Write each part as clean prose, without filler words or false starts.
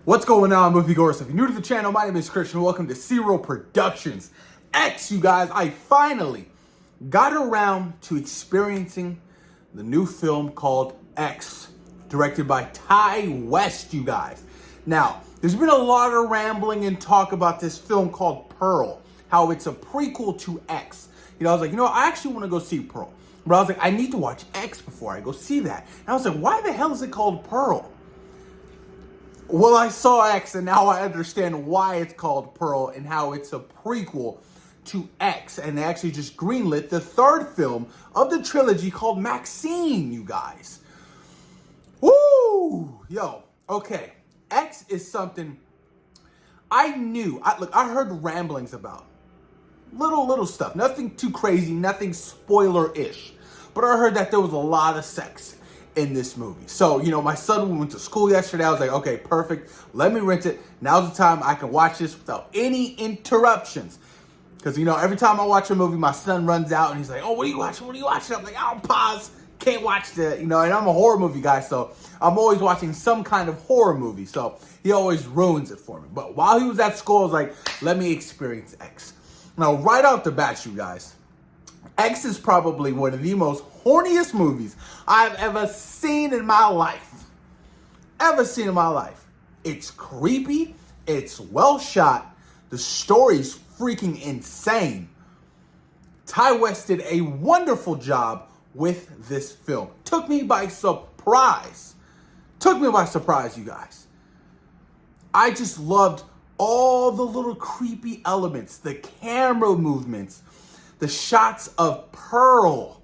What's going on, moviegoers? If you're new to the channel, my name is Christian. Welcome to Zero Productions. X, you guys, I finally got around to experiencing the new film called X, directed by Ty West, you guys. Now, there's been a lot of rambling and talk about this film called Pearl, how it's a prequel to X. I was like, I actually want to go see Pearl. But I was like, I need to watch X before I go see that. And I was like, why the hell is it called Pearl? Well, I saw X, and now I understand why it's called Pearl and how it's a prequel to X. And they actually just greenlit the third film of the trilogy called Maxine, you guys. Woo! Yo, okay. X is something I knew. I heard ramblings about. Little stuff. Nothing too crazy, nothing spoiler-ish. But I heard that there was a lot of sex in this movie. So, my son went to school yesterday. I was like, okay, perfect. Let me rent it. Now's the time I can watch this without any interruptions. Because, every time I watch a movie, my son runs out and he's like, oh, what are you watching? What are you watching? I'm like, I'll pause. Can't watch that. And I'm a horror movie guy, so I'm always watching some kind of horror movie. So he always ruins it for me. But while he was at school, I was like, let me experience X. Now, right off the bat, you guys, X is probably one of the most horniest movies I've ever seen in my life. It's creepy. It's well shot. The story's freaking insane. Ty West did a wonderful job with this film. Took me by surprise, you guys. I just loved all the little creepy elements, the camera movements, the shots of Pearl.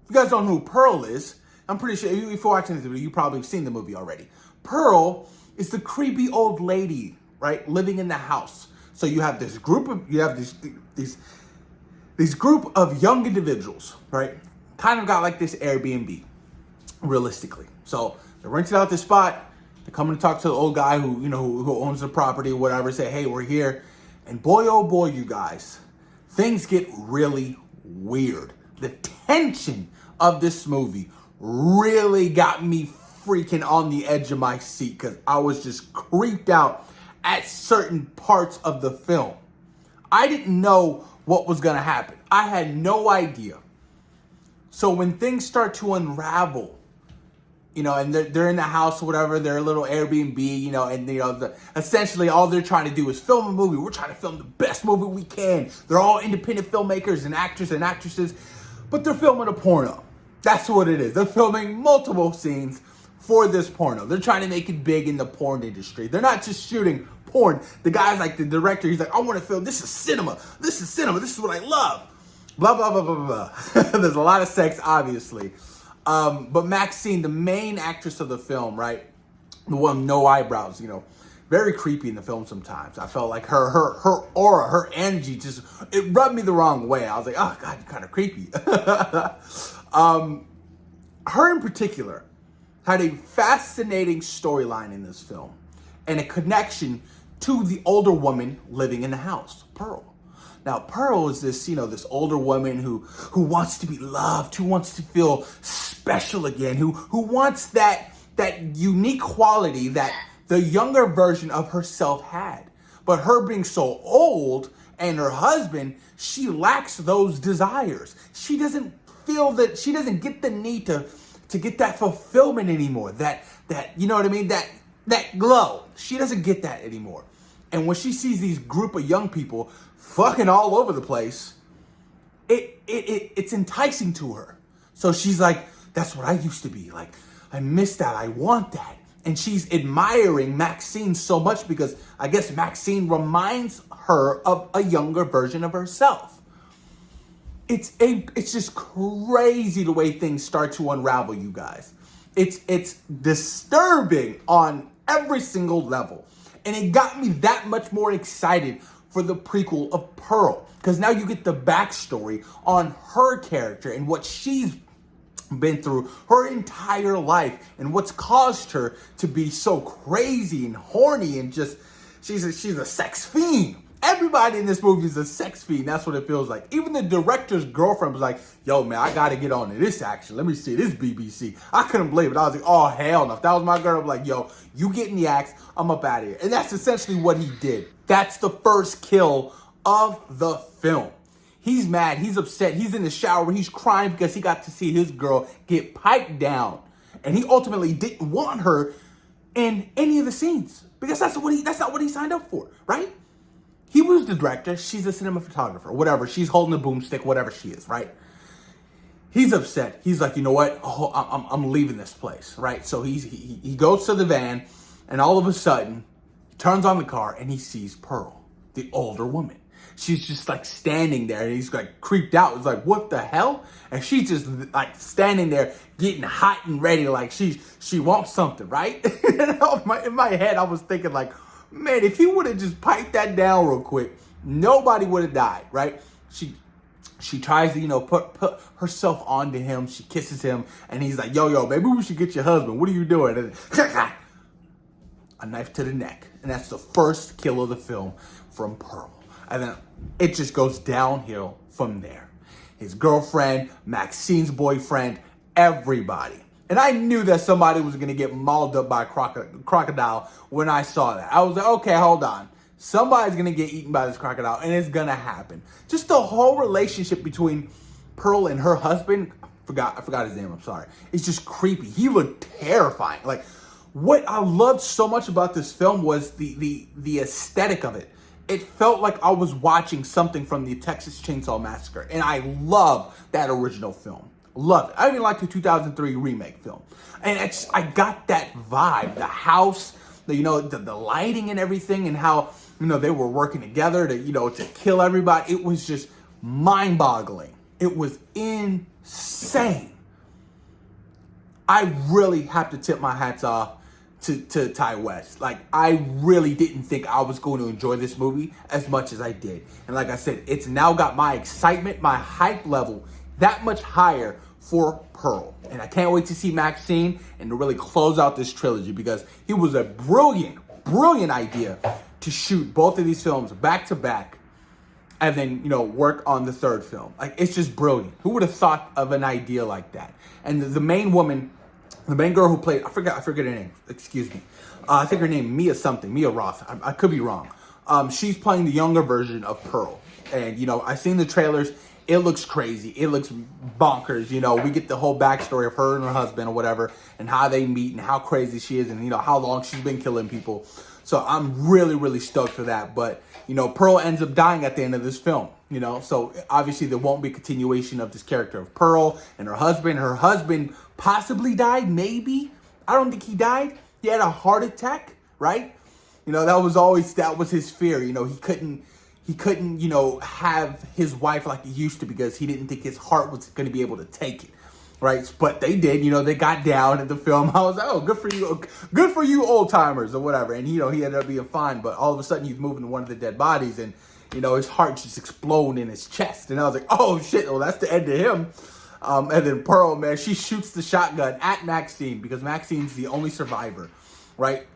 If you guys don't know who Pearl is, I'm pretty sure if you're watching this video, you've probably seen the movie already. Pearl is the creepy old lady, right, living in the house. So you have this group of these group of young individuals, right? Kind of got like this Airbnb, realistically. So they're renting out this spot. They're coming to talk to the old guy who owns the property or whatever. Say, hey, we're here. And boy, oh boy, you guys, things get really weird. The tension of this movie really got me freaking on the edge of my seat because I was just creeped out at certain parts of the film. I didn't know what was going to happen. I had no idea. So when things start to unravel, and they're in the house or whatever, their little Airbnb, and essentially all they're trying to do is film a movie. We're trying to film the best movie we can. They're all independent filmmakers and actors and actresses, but they're filming a porno. That's what it is. They're filming multiple scenes for this porno. They're trying to make it big in the porn industry. They're not just shooting porn. The guy's like the director. He's like, I want to film. This is cinema. This is what I love. Blah, blah, blah, blah, blah. There's a lot of sex, obviously. But Maxine, the main actress of the film, right? The one with no eyebrows, very creepy in the film sometimes. I felt like her aura, her energy, it rubbed me the wrong way. I was like, oh God, you're kind of creepy. Her in particular had a fascinating storyline in this film and a connection to the older woman living in the house, Pearl. Now, Pearl is this, this older woman who wants to be loved, who wants to feel special again, who wants that unique quality that the younger version of herself had. But her being so old and her husband, she lacks those desires. She doesn't feel that, she doesn't get the need to get that fulfillment anymore. That you know what I mean? That glow. She doesn't get that anymore. And when she sees these group of young people fucking all over the place, it's enticing to her. So she's like, that's what I used to be. Like, I miss that. I want that. And she's admiring Maxine so much because I guess Maxine reminds her of a younger version of herself. It's just crazy the way things start to unravel, you guys. It's disturbing on every single level. And it got me that much more excited for the prequel of Pearl. Because now you get the backstory on her character and what she's been through her entire life and what's caused her to be so crazy and horny and just, she's a sex fiend. Everybody in this movie is a sex fiend. That's what it feels like. Even the director's girlfriend was like, yo, man, I got to get on to this action. Let me see this BBC. I couldn't believe it. I was like, oh, hell no. If that was my girl, I'd be like, yo, you get in the axe. I'm up out of here. And that's essentially what he did. That's the first kill of the film. He's mad. He's upset. He's in the shower. He's crying because he got to see his girl get piped down. And he ultimately didn't want her in any of the scenes because that's not what he signed up for, right? He was the director. She's a cinematographer, whatever. She's holding a boomstick, whatever she is, right? He's upset. He's like, you know what? Oh, I'm leaving this place, right? So he goes to the van, and all of a sudden, he turns on the car, and he sees Pearl, the older woman. She's just like standing there, and he's like creeped out. He's like, what the hell? And she's just like standing there, getting hot and ready, like she wants something, right? In my head, I was thinking like, man, if he would have just piped that down real quick, nobody would have died, right? She tries to, put herself onto him. She kisses him, and he's like, yo, maybe we should get your husband. What are you doing? And a knife to the neck. And that's the first kill of the film from Pearl. And then it just goes downhill from there. His girlfriend, Maxine's boyfriend, everybody. And I knew that somebody was going to get mauled up by a crocodile when I saw that. I was like, okay, hold on. Somebody's going to get eaten by this crocodile, and it's going to happen. Just the whole relationship between Pearl and her husband, I forgot his name, I'm sorry. It's just creepy. He looked terrifying. Like, what I loved so much about this film was the aesthetic of it. It felt like I was watching something from the Texas Chainsaw Massacre, and I love that original film. Love it. I even like the 2003 remake film. And I got that vibe. The house, the lighting and everything, and how, they were working together to kill everybody. It was just mind-boggling. It was insane. I really have to tip my hats off to Ti West. Like, I really didn't think I was going to enjoy this movie as much as I did. And like I said, it's now got my excitement, my hype level that much higher for Pearl. And I can't wait to see Maxine and to really close out this trilogy, because it was a brilliant idea to shoot both of these films back to back and then, work on the third film. Like, it's just brilliant. Who would have thought of an idea like that? And the main woman, the main girl who played, I forget her name, excuse me. I think her name, Mia Roth. I could be wrong. She's playing the younger version of Pearl. And, I've seen the trailers. It looks crazy. It looks bonkers. We get the whole backstory of her and her husband or whatever, and how they meet and how crazy she is, and, how long she's been killing people. So I'm really, really stoked for that. But, Pearl ends up dying at the end of this film, So obviously there won't be a continuation of this character of Pearl and her husband. Her husband possibly died, maybe. I don't think he died. He had a heart attack, right? That was his fear. He couldn't, have his wife like he used to, because he didn't think his heart was going to be able to take it, right? But they did, they got down in the film. I was like, oh, good for you old timers or whatever. And, he ended up being fine, but all of a sudden he's moving to one of the dead bodies, and, his heart just exploded in his chest. And I was like, oh shit, well, that's the end of him. And then Pearl, man, she shoots the shotgun at Maxine, because Maxine's the only survivor, right?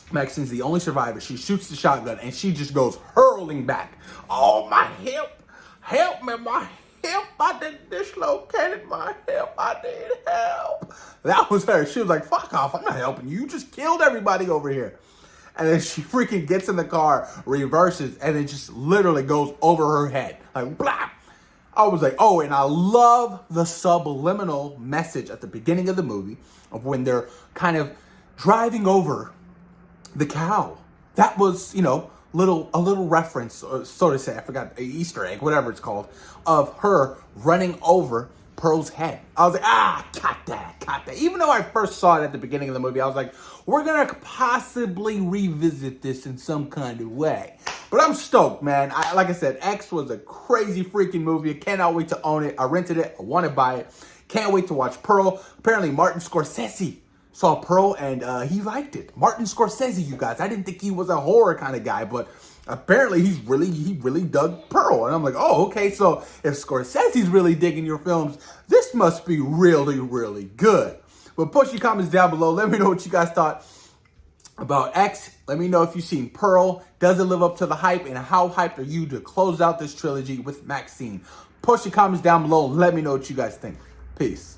Maxine's the only survivor. She shoots the shotgun, and she just goes hurling back. Oh, my hip. Help me, my hip. I did dislocated my hip. I need help. That was her. She was like, fuck off. I'm not helping you. You just killed everybody over here. And then she freaking gets in the car, reverses, and then just literally goes over her head. Like, blah. I was like, oh, and I love the subliminal message at the beginning of the movie of when they're kind of driving over the cow. That was, a little reference, or so to say, I forgot, Easter egg, whatever it's called, of her running over Pearl's head. I was like, got that. Even though I first saw it at the beginning of the movie, I was like, we're going to possibly revisit this in some kind of way. But I'm stoked, man. Like I said, X was a crazy freaking movie. I cannot wait to own it. I rented it. I want to buy it. Can't wait to watch Pearl. Apparently, Martin Scorsese saw Pearl, and he liked it. Martin Scorsese, you guys. I didn't think he was a horror kind of guy, but apparently he really dug Pearl. And I'm like, oh, okay, so if Scorsese's really digging your films, this must be really, really good. But post your comments down below. Let me know what you guys thought about X. Let me know if you've seen Pearl. Does it live up to the hype? And how hyped are you to close out this trilogy with Maxine? Post your comments down below and let me know what you guys think. Peace.